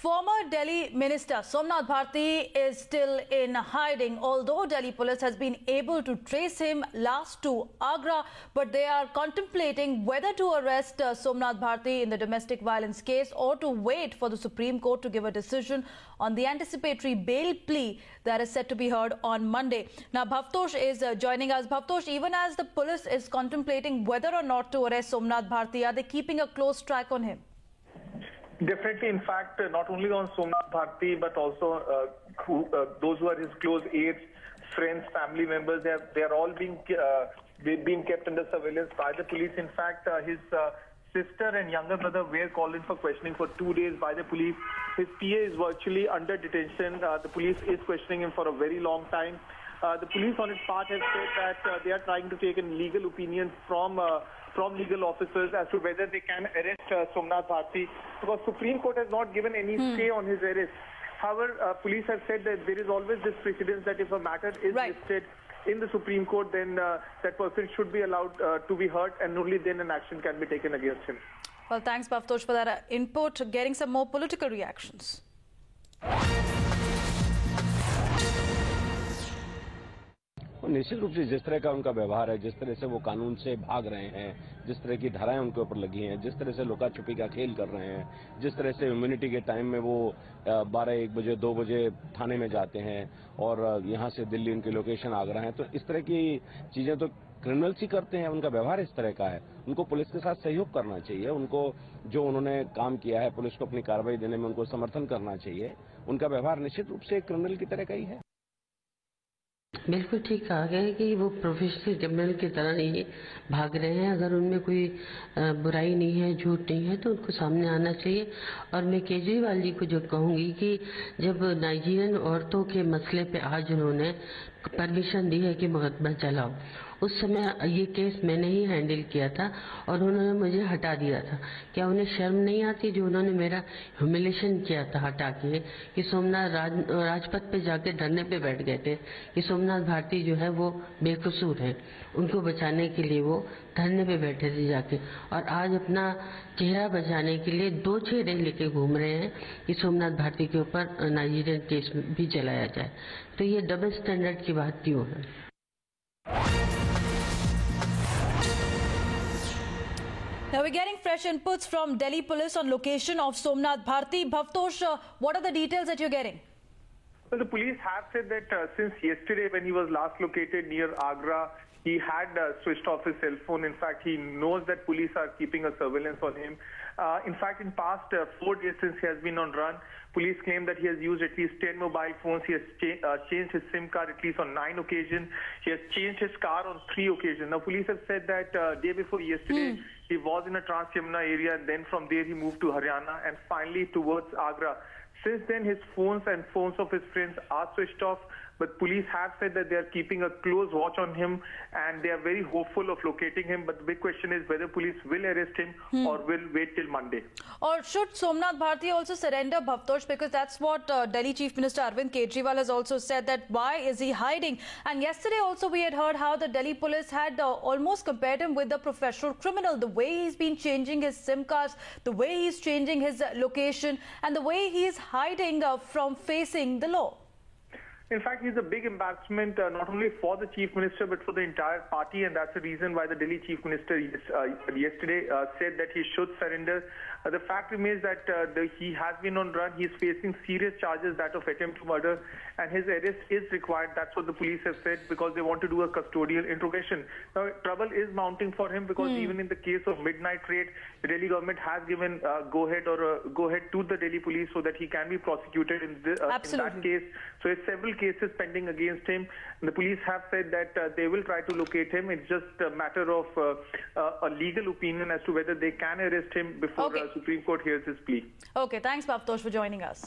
Former Delhi Minister Somnath Bharti is still in hiding, although Delhi police has been able to trace him last to Agra, but they are contemplating whether to arrest Somnath Bharti in the domestic violence case or to wait for the Supreme Court to give a decision on the anticipatory bail plea that is set to be heard on Monday. Now, Bhavtosh is joining us. Bhavtosh, even as the police is contemplating whether or not to arrest Somnath Bharti, are they keeping a close track on him? Definitely. In fact, not only on Somnath Bharti, but also those who are his close aides, friends, family members, they are all being kept under surveillance by the police. In fact, his sister and younger brother were called in for questioning for 2 days by the police. His PA is virtually under detention. The police is questioning him for a very long time. The police on its part have said that they are trying to take a legal opinion from legal officers as to whether they can arrest Somnath Bharti, because Supreme Court has not given any stay on his arrest. However, police have said that there is always this precedence that if a matter is listed in the Supreme Court, then that person should be allowed to be heard, and only then an action can be taken against him. Well, thanks, Bhavtosh, for that input. Getting some more political reactions. निश्चित रूप से जिस तरह का उनका व्यवहार है, जिस तरह से वो कानून से भाग रहे हैं, जिस तरह की धाराएं उनके ऊपर लगी हैं, जिस तरह से लुका छुपी का खेल कर रहे हैं, जिस तरह से इम्यूनिटी के टाइम में वो 12-1 बजे 2 बजे थाने में जाते हैं और यहाँ से दिल्ली उनकी लोकेशन आगरा है, तो इस तरह की चीजें तो क्रिमिनल्स ही करते हैं। उनका व्यवहार इस तरह का है। उनको पुलिस के साथ सहयोग करना चाहिए। उनको जो उन्होंने काम किया है, पुलिस को अपनी कार्रवाई देने में उनको समर्थन करना चाहिए। उनका व्यवहार निश्चित रूप से क्रिमिनल की तरह का ही है। बिल्कुल ठीक कहा गया है कि वो प्रोफेशनल क्रिमिनल की तरह नहीं भाग रहे हैं। अगर उनमें कोई बुराई नहीं है, झूठ नहीं है, तो उनको सामने आना चाहिए। और मैं केजरीवाल जी को जो कहूंगी कि जब नाइजीरियन औरतों के मसले पे आज उन्होंने परमिशन दी है कि मुकदमा चलाओ, उस समय ये केस मैंने ही हैंडल किया था और उन्होंने मुझे हटा दिया था। क्या उन्हें शर्म नहीं आती जो उन्होंने मेरा ह्यूमिलेशन किया था हटा के, कि सोमनाथ राजपथ पे जाके धरने पे बैठ गए थे कि सोमनाथ भारती जो है वो बेकसूर है, उनको बचाने के लिए वो धरने पे बैठे थे जाके, और आज अपना चेहरा बचाने के लिए 2 चेहरे लेके घूम रहे हैं कि सोमनाथ भारती के ऊपर नाइजीरियन केस भी चलाया जाए। तो ये डबल स्टैंडर्ड की बात क्यों है? Now we're getting fresh inputs from Delhi police on location of Somnath Bharti. Bhavtosh, what are the details that you're getting? Well, the police have said that since yesterday, when he was last located near Agra, he had switched off his cell phone. In fact, he knows that police are keeping a surveillance on him. In fact, in past 4 days since he has been on run, police claim that he has used at least 10 mobile phones. He has changed his SIM card at least on 9 occasions. He has changed his car on 3 occasions. Now, police have said that day before yesterday, he was in a Trans-Yamuna area, and then from there he moved to Haryana and finally towards Agra. Since then, his phones and phones of his friends are switched off, but police have said that they are keeping a close watch on him and they are very hopeful of locating him. But the big question is whether police will arrest him or will wait till Monday. Or should Somnath Bharti also surrender, Bhavtosh? Because that's what Delhi Chief Minister Arvind Kejriwal has also said, that why is he hiding? And yesterday also we had heard how the Delhi police had almost compared him with a professional criminal. The way he's been changing his SIM cards, the way he's changing his location, and the way he is hiding from facing the law. In fact, he's a big embarrassment not only for the Chief Minister but for the entire party, and that's the reason why the Delhi Chief Minister yesterday said that he should surrender. The fact remains that he has been on run. He's facing serious charges, that of attempt to murder, and his arrest is required. That's what the police have said, because they want to do a custodial interrogation. Now, trouble is mounting for him because even in the case of midnight raid, the Delhi government has given go-ahead to the Delhi police so that he can be prosecuted in that case. So it's several cases pending against him. And the police have said that they will try to locate him. It's just a matter of a legal opinion as to whether they can arrest him before Supreme Court hears his plea. Okay, thanks, Bhavtosh, for joining us.